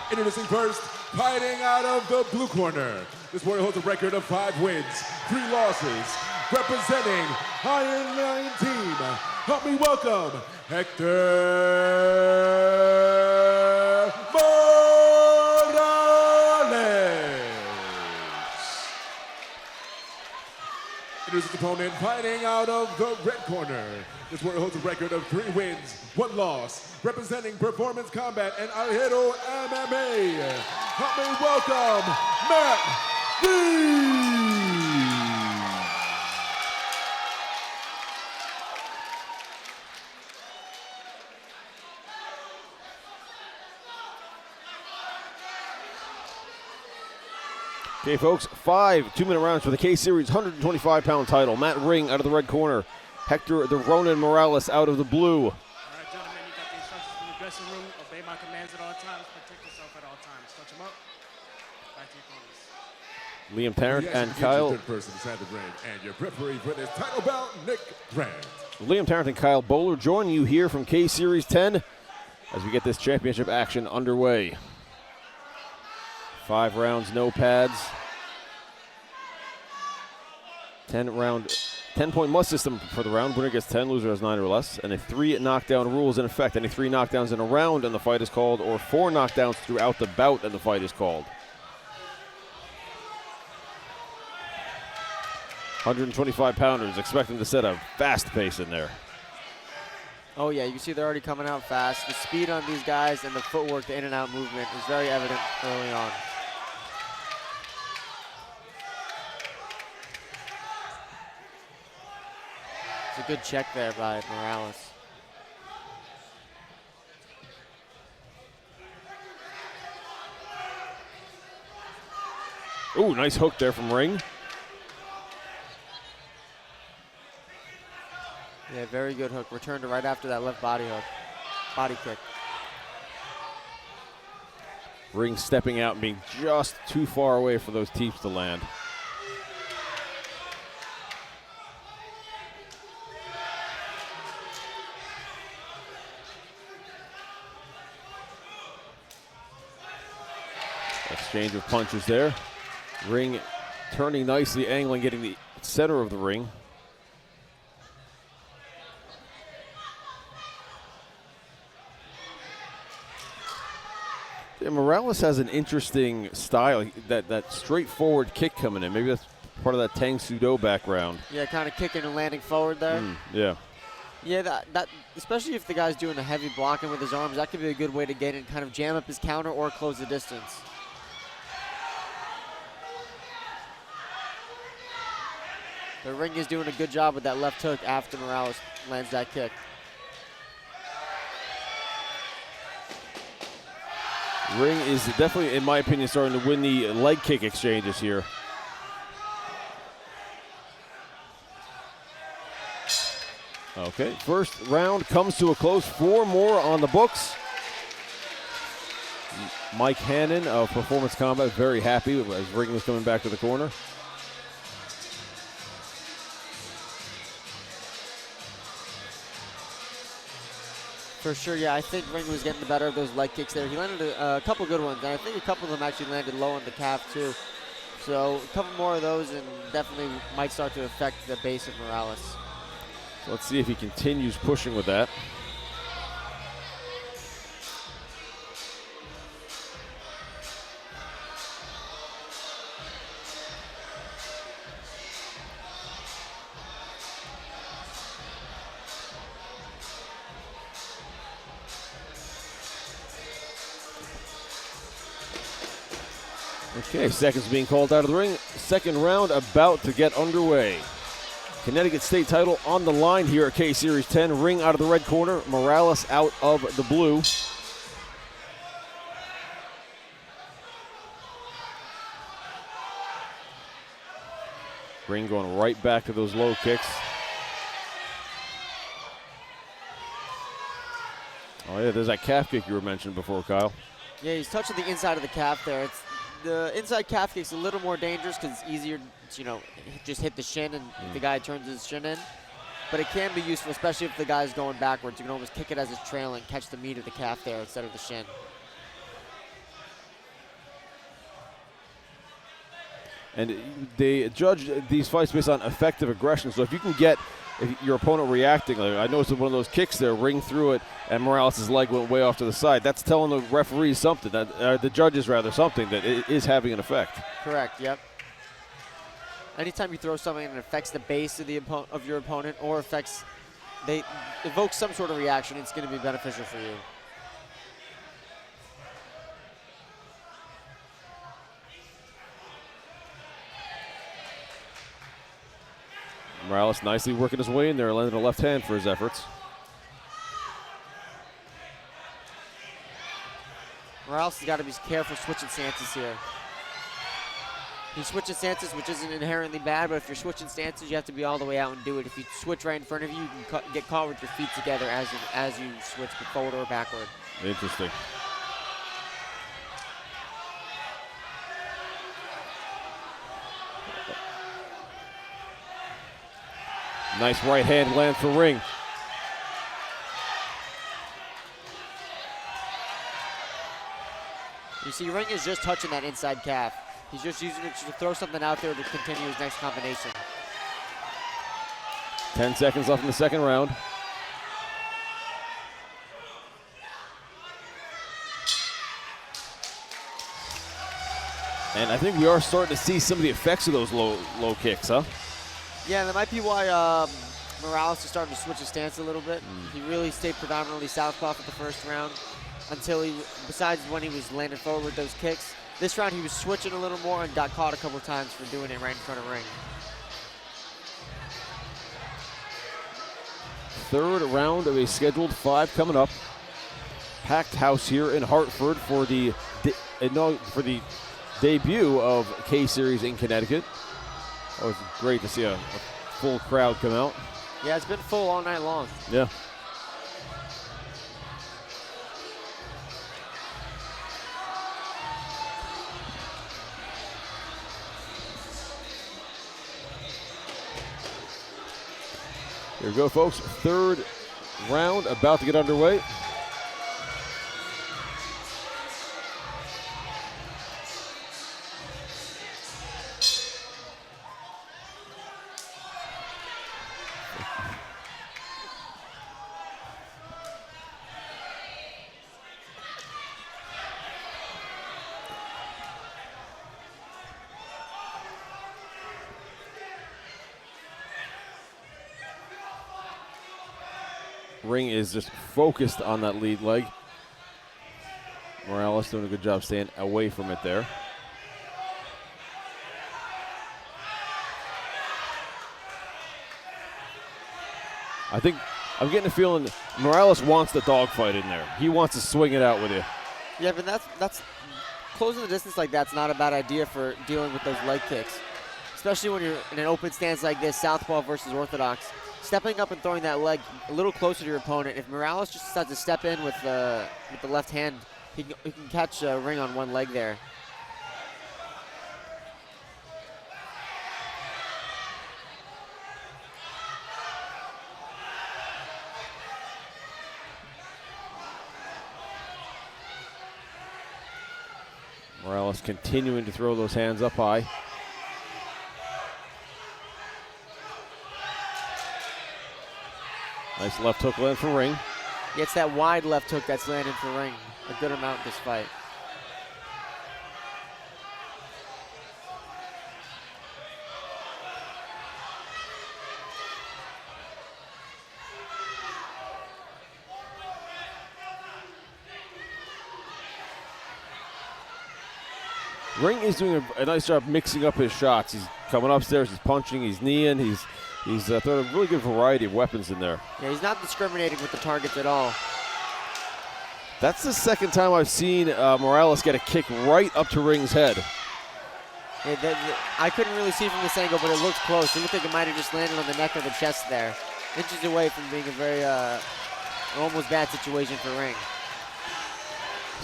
Introducing first, fighting out of the blue corner. This warrior holds a record of 5 wins, 3 losses. Representing Iron Lion Team, help me welcome Hector Morales. Introducing his opponent, fighting out of the red corner. This warrior holds a record of 3 wins, 1 loss. Representing Performance Combat and Al Hero MMA, help me welcome Matt Reed. Okay, folks, 5 2-minute rounds for the K-Series 125-pound title. Matt Ring out of the red corner. Hector the Ronin Morales out of the blue. All right, gentlemen, you got the instructions from the dressing room. Obey my commands at all times. Protect yourself at all times. Touch them up. Back to your opponents. Liam Tarrant and Kyle. Third person inside the ring, and your referee for this title bout, Nick Grant. Liam Tarrant and Kyle Bowler joining you here from K-Series 10 as we get this championship action underway. 5 rounds, no pads. 10-point must system for the round. Winner gets 10, loser has 9 or less. And a 3 knockdown rule is in effect. Any 3 knockdowns in a round and the fight is called, or 4 knockdowns throughout the bout and the fight is called. 125-pounders, expect them to set a fast pace in there. Oh yeah, you can see they're already coming out fast. The speed on these guys and the footwork, the in and out movement is very evident early on. It's a good check there by Morales. Ooh, nice hook there from Ring. Yeah, very good hook. Returned to right after that left body hook. Body kick. Ring stepping out and being just too far away for those teeps to land. Exchange of punches there. Ring turning nicely, angling, getting the center of the ring. Yeah, Morales has an interesting style, that straightforward kick coming in. Maybe that's part of that Tang Soo Do background. Yeah, kind of kicking and landing forward there. Yeah. Yeah, that especially if the guy's doing a heavy blocking with his arms, that could be a good way to get in, kind of jam up his counter or close the distance. The Ring is doing a good job with that left hook after Morales lands that kick. Ring is definitely, in my opinion, starting to win the leg kick exchanges here. Okay, first round comes to a close. 4 more on the books. Mike Hannon of Performance Combat very happy as Ring was coming back to the corner. For sure, yeah, I think Ring was getting the better of those leg kicks there. He landed a couple good ones, and I think a couple of them actually landed low on the calf too. So a couple more of those and definitely might start to affect the base of Morales. So let's see if he continues pushing with that. Okay, seconds being called out of the ring. Second round about to get underway. Connecticut State title on the line here at K-Series 10. Ring out of the red corner, Morales out of the blue. Ring going right back to those low kicks. Oh yeah, there's that calf kick you were mentioning before, Kyle. Yeah, he's touching the inside of the calf there. The inside calf kick's a little more dangerous because it's easier to, just hit the shin and the guy turns his shin in. But it can be useful, especially if the guy's going backwards. You can almost kick it as it's trailing, catch the meat of the calf there instead of the shin. And they judge these fights based on effective aggression. So if you can get your opponent reacting, like I noticed one of those kicks there, ring through it, and Morales' leg went way off to the side. That's telling the referees something, the judges rather, something that it is having an effect. Correct, yep. Anytime you throw something that affects the base of your opponent or they evoke some sort of reaction, it's going to be beneficial for you. Morales nicely working his way in there, landing a left hand for his efforts. Morales has got to be careful switching stances here. He's switching stances, which isn't inherently bad, but if you're switching stances, you have to be all the way out and do it. If you switch right in front of you, you can get caught with your feet together as you switch forward or backward. Interesting. Nice right hand land for Ring. You see, Ring is just touching that inside calf. He's just using it to throw something out there to continue his next combination. 10 seconds left in the second round. And I think we are starting to see some of the effects of those low kicks, huh? Yeah, that might be why Morales is starting to switch his stance a little bit. He really stayed predominantly southpaw for the first round until besides when he was landing forward with those kicks. This round he was switching a little more and got caught a couple times for doing it right in front of Ring. Third round of a scheduled 5 coming up. Packed house here in Hartford for the debut of K-Series in Connecticut. It was great to see a full crowd come out. Yeah, it's been full all night long. Yeah. Here we go, folks. Third round about to get underway. Ring is just focused on that lead leg. Morales doing a good job staying away from it there. I think I'm getting a feeling Morales wants the dogfight in there. He wants to swing it out with you. Yeah, but that's closing the distance like that's not a bad idea for dealing with those leg kicks, especially when you're in an open stance like this, southpaw versus orthodox. Stepping up and throwing that leg a little closer to your opponent. If Morales just decides to step in with the left hand, he can catch Ring on one leg there. Morales continuing to throw those hands up high. Nice left hook land for Ring. Yeah, it's that wide left hook that's landing for Ring a good amount this fight. Ring is doing a nice job mixing up his shots. He's coming upstairs, he's punching, he's kneeing, he's throwing a really good variety of weapons in there. Yeah, he's not discriminating with the targets at all. That's the second time I've seen Morales get a kick right up to Ring's head. I couldn't really see from this angle, but it looked close. It looked like it might have just landed on the neck or the chest there. Inches away from being a very almost bad situation for Ring.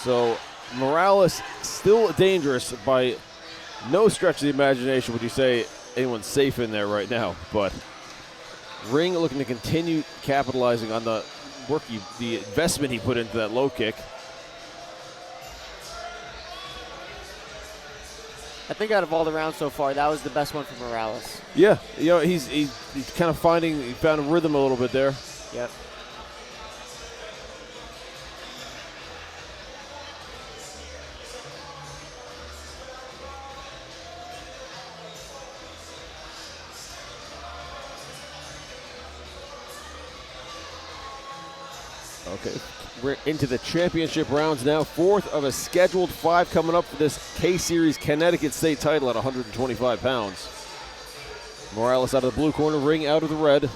So Morales still dangerous by no stretch of the imagination would you say anyone's safe in there right now, but Ring looking to continue capitalizing on the work, the investment he put into that low kick. I think out of all the rounds so far, that was the best one for Morales. Yeah, you know, he's kind of he found a rhythm a little bit there. Yep. Okay, we're into the championship rounds now. Fourth of a scheduled 5 coming up for this K-Series Connecticut State title at 125 pounds. Morales out of the blue corner, ring out of the red.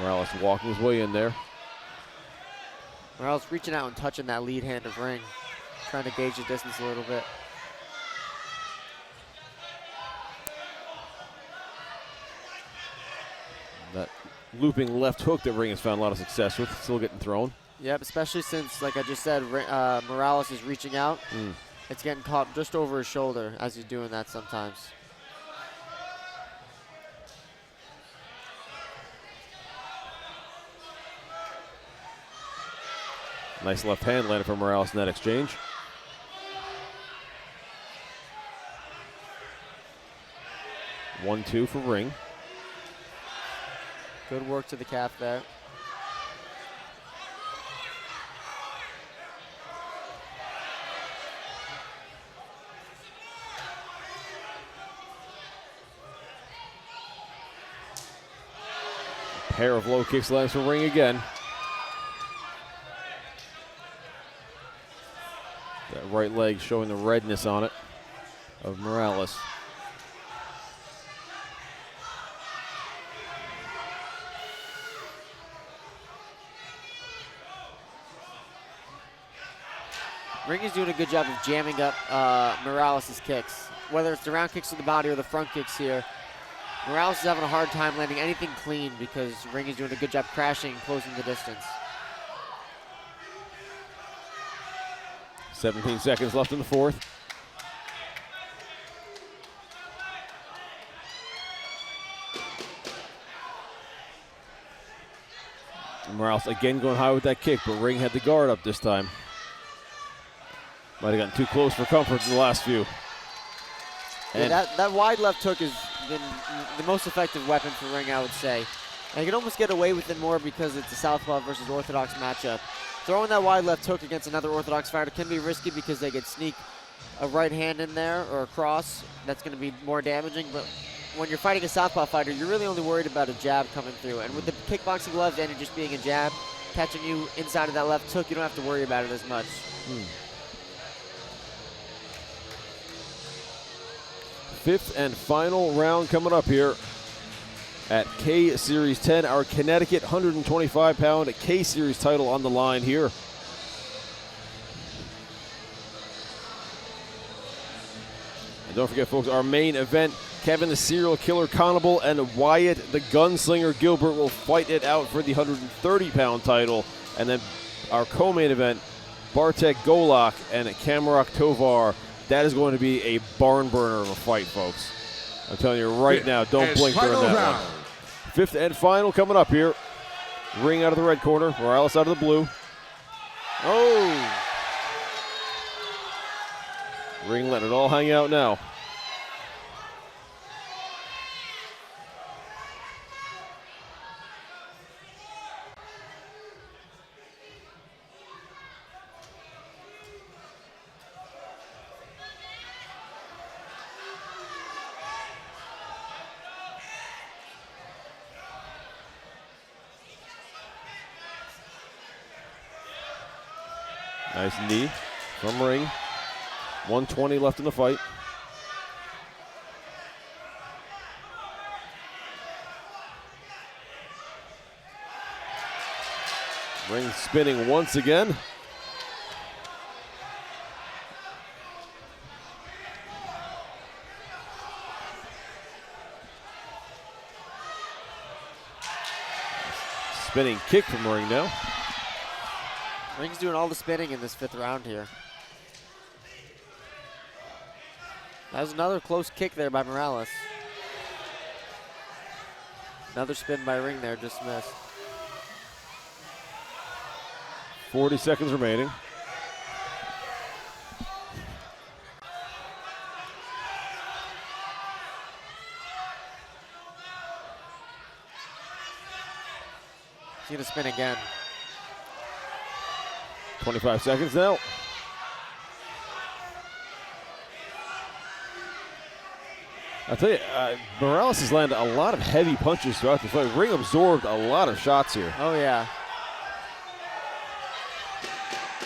Morales walking his way in there. Morales reaching out and touching that lead hand of Ring, trying to gauge the distance a little bit. That looping left hook that Ring has found a lot of success with, still getting thrown. Yep, especially since, like I just said, Morales is reaching out. It's getting caught just over his shoulder as he's doing that sometimes. Nice left hand landed for Morales in that exchange. 1-2 for Ring. Good work to the calf there. A pair of low kicks lands for Ring again. That right leg showing the redness on it of Morales. Ring is doing a good job of jamming up Morales' kicks. Whether it's the round kicks to the body or the front kicks here, Morales is having a hard time landing anything clean because Ring is doing a good job crashing and closing the distance. 17 seconds left in the fourth. Morales again going high with that kick, but Ring had the guard up this time. Might have gotten too close for comfort in the last few. And yeah, that wide left hook has been the most effective weapon for Ring, I would say. And you can almost get away with it more because it's a southpaw versus orthodox matchup. Throwing that wide left hook against another orthodox fighter can be risky because they could sneak a right hand in there or a cross. That's going to be more damaging. But when you're fighting a southpaw fighter, you're really only worried about a jab coming through. And with the kickboxing gloves and it just being a jab, catching you inside of that left hook, you don't have to worry about it as much. Fifth and final round coming up here at K-Series 10. Our Connecticut 125-pound K-Series title on the line here. And don't forget, folks, our main event, Kevin the Serial Killer Connable and Wyatt the Gunslinger Gilbert will fight it out for the 130-pound title. And then our co-main event, Bartek Golak and Kamrok Tovar. That is going to be a barn burner of a fight, folks. I'm telling you right now, don't blink during that one. Fifth and final coming up here. Ring out of the red corner, Morales out of the blue. Oh! Ring letting it all hang out now. Nice knee from Ring. 120 left in the fight. Ring spinning once again. Spinning kick from Ring now. Ring's doing all the spinning in this fifth round here. That was another close kick there by Morales. Another spin by Ring there, just missed. 40 seconds remaining. He's going to spin again. 25 seconds now. I'll tell you, Morales has landed a lot of heavy punches throughout the fight. Ring absorbed a lot of shots here. Oh, yeah.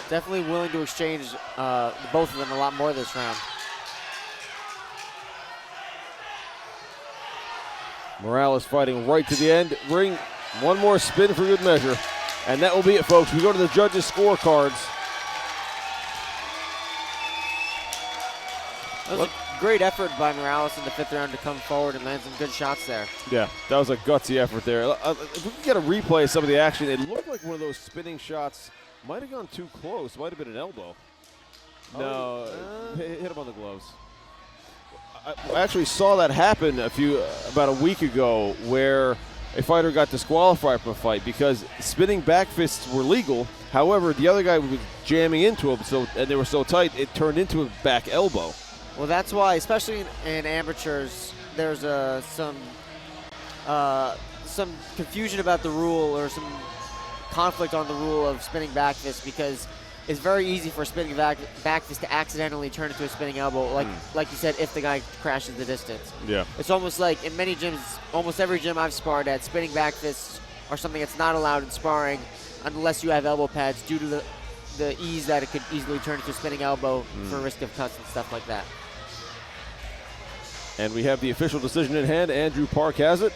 Definitely willing to exchange both of them a lot more this round. Morales fighting right to the end. Ring, one more spin for good measure. And that will be it, folks. We go to the judges' scorecards. That was a great effort by Morales in the 5th round to come forward and land some good shots there. Yeah, that was a gutsy effort there. If we could get a replay of some of the action, it looked like one of those spinning shots might have gone too close. Might have been an elbow. No, hit him on the gloves. I actually saw that happen about a week ago where a fighter got disqualified from a fight because spinning back fists were legal. However, the other guy was jamming into him, and they were so tight, it turned into a back elbow. Well, that's why, especially in amateurs, there's some confusion about the rule or some conflict on the rule of spinning back fist because it's very easy for spinning back fist to accidentally turn into a spinning elbow, like you said, if the guy crashes the distance. Yeah. It's almost like in many gyms, almost every gym I've sparred at, spinning back fists are something that's not allowed in sparring unless you have elbow pads due to the ease that it could easily turn into a spinning elbow for risk of cuts and stuff like that. And we have the official decision in hand. Andrew Park has it.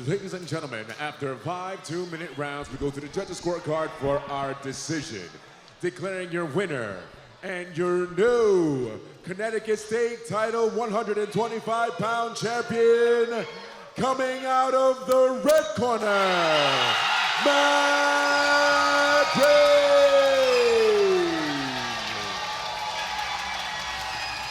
Ladies and gentlemen, after 5 2-minute rounds, we go to the judges' scorecard for our decision. Declaring your winner and your new Connecticut State Title 125-pound champion, coming out of the red corner, Matt Ray.